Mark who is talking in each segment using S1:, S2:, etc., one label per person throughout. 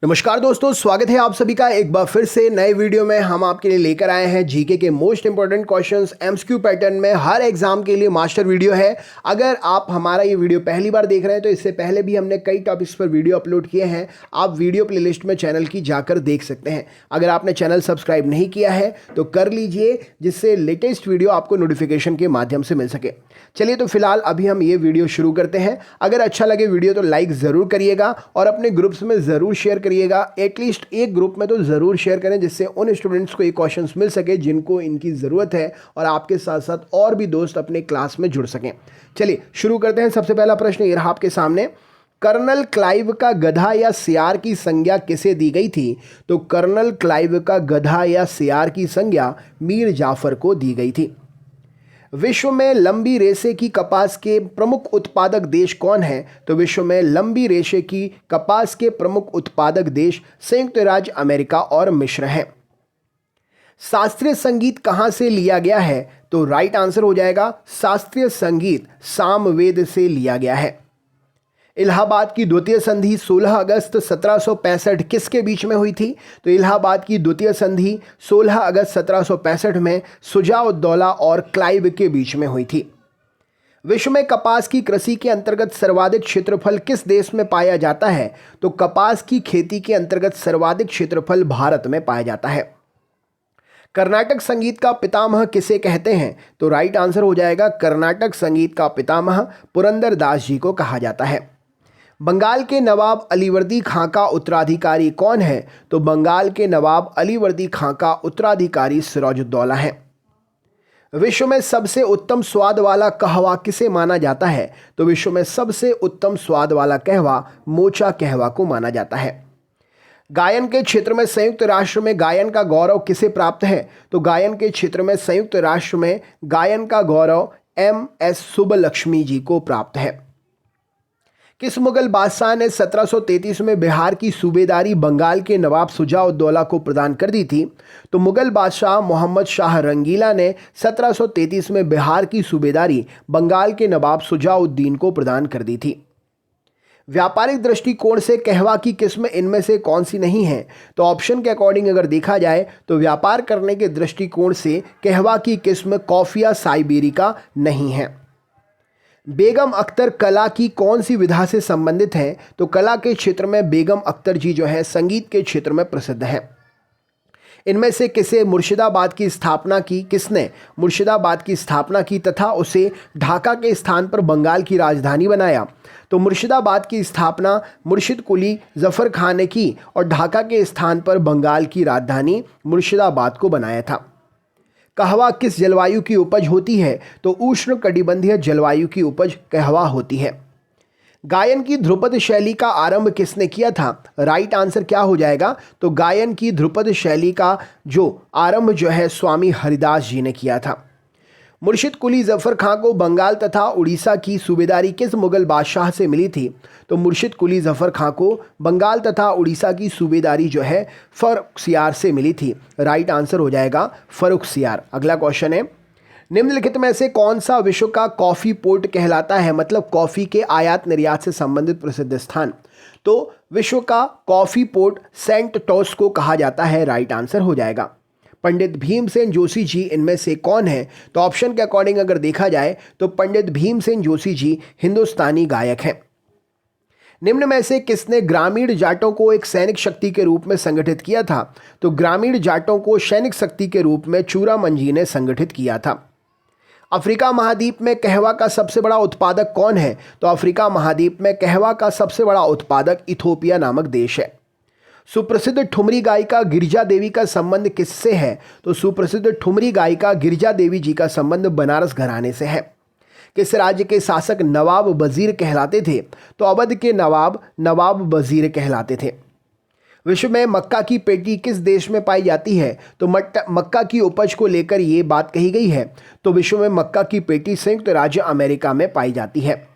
S1: नमस्कार दोस्तों, स्वागत है आप सभी का एक बार फिर से नए वीडियो में। हम आपके लिए लेकर आए हैं जीके के most important questions MCQ pattern में। हर एग्जाम के लिए मास्टर वीडियो है। अगर आप हमारा ये वीडियो पहली बार देख रहे हैं तो इससे पहले भी हमने कई टॉपिक्स पर वीडियो अपलोड किए हैं। आप वीडियो प्लेलिस्ट में चैनल की जाकर देख सकते हैं। अगर आपने चैनल सब्सक्राइब नहीं किया है तो कर लीजिए, जिससे लेटेस्ट वीडियो आपको नोटिफिकेशन के माध्यम से मिल सके। चलिए तो फिलहाल अभी हम ये वीडियो शुरू करते हैं। अगर अच्छा लगे वीडियो तो लाइक ज़रूर करिएगा और अपने ग्रुप्स में ज़रूर शेयर करिएगा। एटलीस्ट एक ग्रुप में तो ज़रूर शेयर करें, जिससे उन स्टूडेंट्स को ये क्वेश्चंस मिल सके जिनको इनकी ज़रूरत है और आपके साथ साथ और भी दोस्त अपने क्लास में जुड़ सकें। चलिए शुरू करते हैं। सबसे पहला प्रश्न ये रहा आपके सामने। कर्नल क्लाइव का गधा या सियार की संज्ञा किसे दी गई थी? तो कर्नल क्लाइव का गधा या सियार की संज्ञा मीर जाफर को दी गई थी। विश्व में लंबी रेशे की कपास के प्रमुख उत्पादक देश कौन है? तो विश्व में लंबी रेशे की कपास के प्रमुख उत्पादक देश संयुक्त राज्य अमेरिका और मिस्र हैं। शास्त्रीय संगीत कहाँ से लिया गया है? तो राइट आंसर हो जाएगा शास्त्रीय संगीत सामवेद से लिया गया है। इलाहाबाद की द्वितीय संधि 16 अगस्त 1765 किसके बीच में हुई थी? तो इलाहाबाद की द्वितीय संधि 16 अगस्त 1765 में शुजा-उद-दौला और क्लाइव के बीच में हुई थी। विश्व में कपास की कृषि के अंतर्गत सर्वाधिक क्षेत्रफल किस देश में पाया जाता है? तो कपास की खेती के अंतर्गत सर्वाधिक क्षेत्रफल भारत में पाया जाता है। कर्नाटक संगीत का पितामह किसे कहते हैं? तो राइट आंसर हो जाएगा कर्नाटक संगीत का पितामह पुरंदर दास जी को कहा जाता है। बंगाल के नवाब अलीवर्दी खां का उत्तराधिकारी कौन है? तो बंगाल के नवाब अलीवर्दी खां का उत्तराधिकारी सिराजुद्दौला है। विश्व में सबसे उत्तम स्वाद वाला कहवा किसे माना जाता है? तो विश्व में सबसे उत्तम स्वाद वाला कहवा मोचा कहवा को माना जाता है। गायन के क्षेत्र में संयुक्त राष्ट्र में गायन का गौरव किसे प्राप्त है? तो गायन के क्षेत्र में संयुक्त राष्ट्र में गायन का गौरव MS सुब्बलक्ष्मी जी को प्राप्त है। किस मुगल बादशाह ने 1733 में बिहार की सूबेदारी बंगाल के नवाब शुजा-उद-दौला को प्रदान कर दी थी? तो मुगल बादशाह मोहम्मद शाह रंगीला ने 1733 में बिहार की सूबेदारी बंगाल के नवाब शुजा-उद-दीन को प्रदान कर दी थी। व्यापारिक दृष्टिकोण से कहवा की किस्म इनमें से कौन सी नहीं है? तो ऑप्शन के अकॉर्डिंग अगर देखा जाए तो व्यापार करने के दृष्टिकोण से कहवा की किस्म कॉफिया साइबेरिका नहीं है। बेगम अख्तर कला की कौन सी विधा से संबंधित है? तो कला के क्षेत्र में बेगम अख्तर जी जो है संगीत के क्षेत्र में प्रसिद्ध हैं। इनमें से किसने मुर्शिदाबाद की स्थापना की तथा उसे ढाका के स्थान पर बंगाल की राजधानी बनाया? तो मुर्शिदाबाद की स्थापना मुर्शिद कुली जफर खान ने की और ढाका के स्थान पर बंगाल की राजधानी मुर्शिदाबाद को बनाया था। कहवा किस जलवायु की उपज होती है? तो उष्ण कटिबंधीय जलवायु की उपज कहवा होती है। गायन की ध्रुपद शैली का आरंभ किसने किया था? राइट आंसर क्या हो जाएगा? तो गायन की ध्रुपद शैली का आरंभ जो है स्वामी हरिदास जी ने किया था। मुर्शिद कुली जफर खां को बंगाल तथा उड़ीसा की सूबेदारी किस मुगल बादशाह से मिली थी? तो मुर्शिद कुली जफर खां को बंगाल तथा उड़ीसा की सूबेदारी जो है फर्रुखसियार से मिली थी। राइट आंसर हो जाएगा फर्रुखसियार। अगला क्वेश्चन है, निम्नलिखित में से कौन सा विश्व का कॉफ़ी पोर्ट कहलाता है? मतलब कॉफ़ी के आयात निर्यात से संबंधित प्रसिद्ध स्थान। तो विश्व का कॉफ़ी पोर्ट सेंट टॉस को कहा जाता है। राइट आंसर हो जाएगा। पंडित भीमसेन जोशी जी इनमें से कौन है? तो ऑप्शन के अकॉर्डिंग अगर देखा जाए तो पंडित भीमसेन जोशी जी हिंदुस्तानी गायक हैं। निम्न में से किसने ग्रामीण जाटों को एक सैनिक शक्ति के रूप में संगठित किया था? तो ग्रामीण जाटों को सैनिक शक्ति के रूप में चूड़ामन जी ने संगठित किया था। अफ्रीका महाद्वीप में कहवा का सबसे बड़ा उत्पादक कौन है? तो अफ्रीका महाद्वीप में कहवा का सबसे बड़ा उत्पादक इथोपिया नामक देश है। सुप्रसिद्ध ठुमरी गायिका गिरिजा देवी का संबंध किससे है? तो सुप्रसिद्ध ठुमरी गायिका गिरिजा देवी जी का संबंध बनारस घराने से है। किस राज्य के शासक नवाब वजीर कहलाते थे? तो अवध के नवाब वजीर कहलाते थे। विश्व में मक्का की पेटी किस देश में पाई जाती है? तो मक्का की उपज को लेकर ये बात कही गई है। तो विश्व में मक्का की पेटी संयुक्त राज्य अमेरिका में पाई जाती है।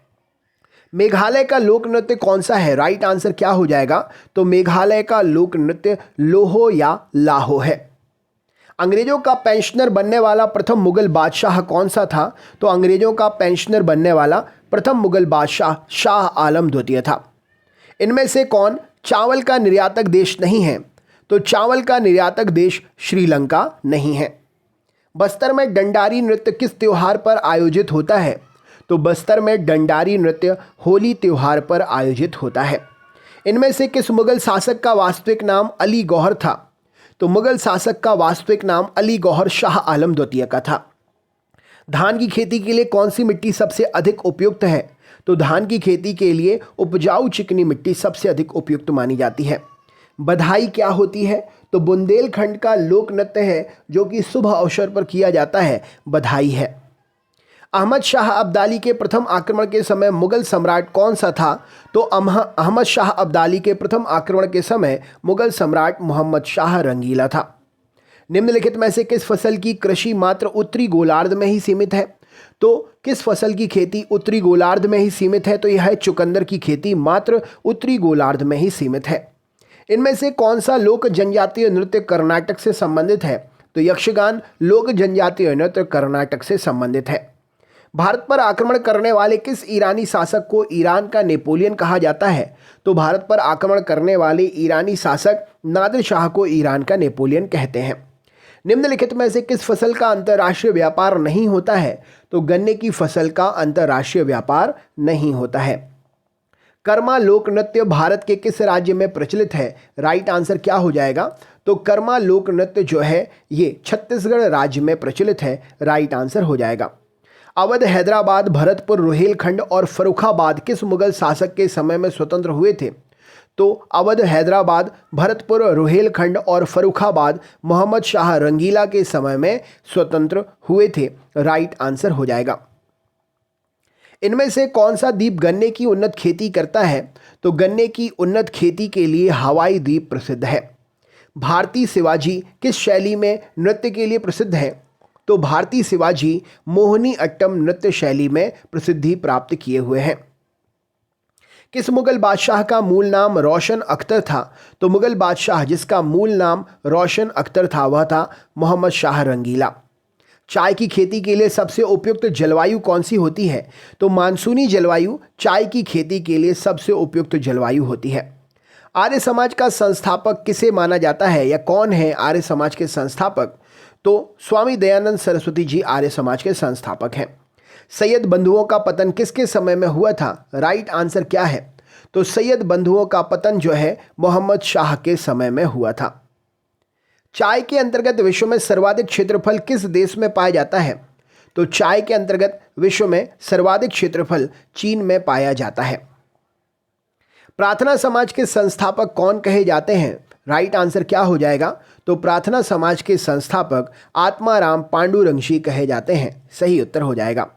S1: मेघालय का लोक नृत्य कौन सा है? राइट आंसर क्या हो जाएगा? तो मेघालय का लोक नृत्य लोहो या लाहो है। अंग्रेजों का पेंशनर बनने वाला प्रथम मुगल बादशाह कौन सा था? तो अंग्रेजों का पेंशनर बनने वाला प्रथम मुगल बादशाह शाह आलम द्वितीय था। इनमें से कौन चावल का निर्यातक देश नहीं है? तो चावल का निर्यातक देश श्रीलंका नहीं है। बस्तर में डंडारी नृत्य किस त्योहार पर आयोजित होता है? तो बस्तर में डंडारी नृत्य होली त्योहार पर आयोजित होता है। इनमें से किस मुगल शासक का वास्तविक नाम अली गौहर था? तो मुगल शासक का वास्तविक नाम अली गौहर शाह आलम द्वितीय का था। धान की खेती के लिए कौन सी मिट्टी सबसे अधिक उपयुक्त है? तो धान की खेती के लिए उपजाऊ चिकनी मिट्टी सबसे अधिक उपयुक्त मानी जाती है। बधाई क्या होती है? तो बुंदेलखंड का लोक नृत्य है जो कि शुभ अवसर पर किया जाता है, बधाई है। अहमद शाह अब्दाली के प्रथम आक्रमण के समय मुगल सम्राट कौन सा था? तो अहमद शाह अब्दाली के प्रथम आक्रमण के समय मुगल सम्राट मोहम्मद शाह रंगीला था। निम्नलिखित में से किस फसल की कृषि मात्र उत्तरी गोलार्ध में ही सीमित है? तो किस फसल की खेती उत्तरी गोलार्ध में ही सीमित है? तो यह है चुकंदर की खेती मात्र उत्तरी गोलार्ध में ही सीमित है। इनमें से कौन सा लोक जनजातीय नृत्य कर्नाटक से संबंधित है? तो यक्षगान लोक जनजातीय नृत्य कर्नाटक से संबंधित है। भारत पर आक्रमण करने वाले किस ईरानी शासक को ईरान का नेपोलियन कहा जाता है? तो भारत पर आक्रमण करने वाले ईरानी शासक नादिर शाह को ईरान का नेपोलियन कहते हैं। निम्नलिखित में से किस फसल का अंतर्राष्ट्रीय व्यापार नहीं होता है? तो गन्ने की फसल का अंतर्राष्ट्रीय व्यापार नहीं होता है। कर्मा लोक नृत्य भारत के किस राज्य में प्रचलित है? राइट आंसर क्या हो जाएगा? तो कर्मा लोक नृत्य जो है ये छत्तीसगढ़ राज्य में प्रचलित है, राइट आंसर हो जाएगा। अवध, हैदराबाद, भरतपुर, रुहेलखंड और फर्रुखाबाद किस मुगल शासक के समय में स्वतंत्र हुए थे? तो अवध, हैदराबाद, भरतपुर, रुहेलखंड और फर्रुखाबाद मोहम्मद शाह रंगीला के समय में स्वतंत्र हुए थे, राइट आंसर हो जाएगा। इनमें से कौन सा द्वीप गन्ने की उन्नत खेती करता है? तो गन्ने की उन्नत खेती के लिए हवाई द्वीप प्रसिद्ध है। भारतीय शिवाजी किस शैली में नृत्य के लिए प्रसिद्ध है? तो भारतीय शिवाजी मोहिनी अट्टम नृत्य शैली में प्रसिद्धि प्राप्त किए हुए हैं। किस मुगल बादशाह का मूल नाम रोशन अख्तर था? तो मुगल बादशाह जिसका मूल नाम रोशन अख्तर था वह था मोहम्मद शाह रंगीला। चाय की खेती के लिए सबसे उपयुक्त जलवायु कौन सी होती है? तो मानसूनी जलवायु चाय की खेती के लिए सबसे उपयुक्त जलवायु होती है। आर्य समाज का संस्थापक किसे माना जाता है या कौन है आर्य समाज के संस्थापक? तो स्वामी दयानंद सरस्वती जी आर्य समाज के संस्थापक हैं। सैयद बंधुओं का पतन किसके समय में हुआ था? राइट आंसर क्या है? तो सैयद बंधुओं का पतन जो है मोहम्मद शाह के समय में हुआ था। चाय के अंतर्गत विश्व में सर्वाधिक क्षेत्रफल किस देश में पाया जाता है? तो चाय के अंतर्गत विश्व में सर्वाधिक क्षेत्रफल चीन में पाया जाता है। प्रार्थना समाज के संस्थापक कौन कहे जाते हैं? राइट आंसर क्या हो जाएगा? तो प्रार्थना समाज के संस्थापक आत्माराम पांडुरंगशी कहे जाते हैं, सही उत्तर हो जाएगा।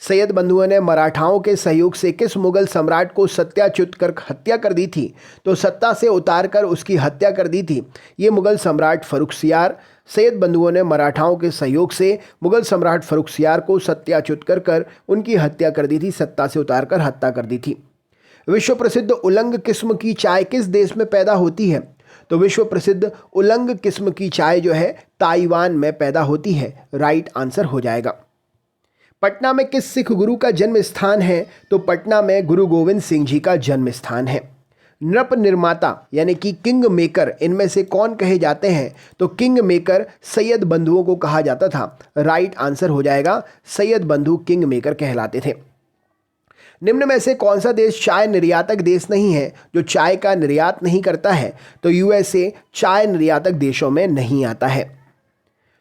S1: सैयद बंधुओं ने मराठाओं के सहयोग से किस मुगल सम्राट को सत्याच्युत कर हत्या कर दी थी? तो सत्ता से उतार कर उसकी हत्या कर दी थी ये मुगल सम्राट फर्रुखसियार। सैयद बंधुओं ने मराठाओं के सहयोग से मुगल सम्राट फर्रुखसियार को सत्याच्युत कर उनकी हत्या कर दी थी, सत्ता से उतार कर हत्या कर दी थी। विश्व प्रसिद्ध उलंग किस्म की चाय किस देश में पैदा होती है? तो विश्व प्रसिद्ध उलंग किस्म की चाय जो है ताइवान में पैदा होती है, राइट आंसर हो जाएगा। पटना में किस सिख गुरु का जन्म स्थान है? तो पटना में गुरु गोविंद सिंह जी का जन्म स्थान है। नृप निर्माता यानी कि किंग मेकर इनमें से कौन कहे जाते हैं? तो किंग मेकर सैयद बंधुओं को कहा जाता था, राइट आंसर हो जाएगा। सैयद बंधु किंग मेकर कहलाते थे। निम्न में से कौन सा देश चाय निर्यातक देश नहीं है जो चाय का निर्यात नहीं करता है? तो यूएसए चाय निर्यातक देशों में नहीं आता है।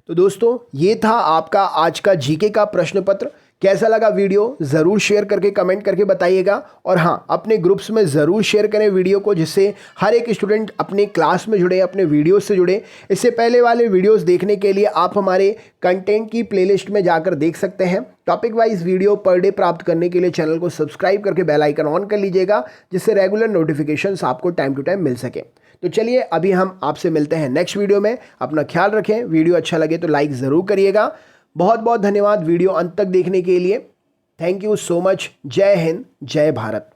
S1: तो दोस्तों ये था आपका आज का जीके का प्रश्न पत्र। कैसा लगा वीडियो ज़रूर शेयर करके कमेंट करके बताइएगा, और हाँ अपने ग्रुप्स में ज़रूर शेयर करें वीडियो को, जिससे हर एक स्टूडेंट अपने क्लास में जुड़े, अपने वीडियो से जुड़े। इससे पहले वाले वीडियोस देखने के लिए आप हमारे कंटेंट की प्लेलिस्ट में जाकर देख सकते हैं। Topic wise video per day प्राप्त करने के लिए चैनल को सब्सक्राइब करके बेल आइकन ऑन कर लीजिएगा, जिससे रेगुलर नोटिफिकेशंस आपको टाइम टू टाइम मिल सके। तो चलिए अभी हम आपसे मिलते हैं नेक्स्ट वीडियो में। अपना ख्याल रखें, वीडियो अच्छा लगे तो लाइक ज़रूर करिएगा। बहुत बहुत धन्यवाद वीडियो अंत तक देखने के लिए। Thank you so much. जय हिंद, जय भारत।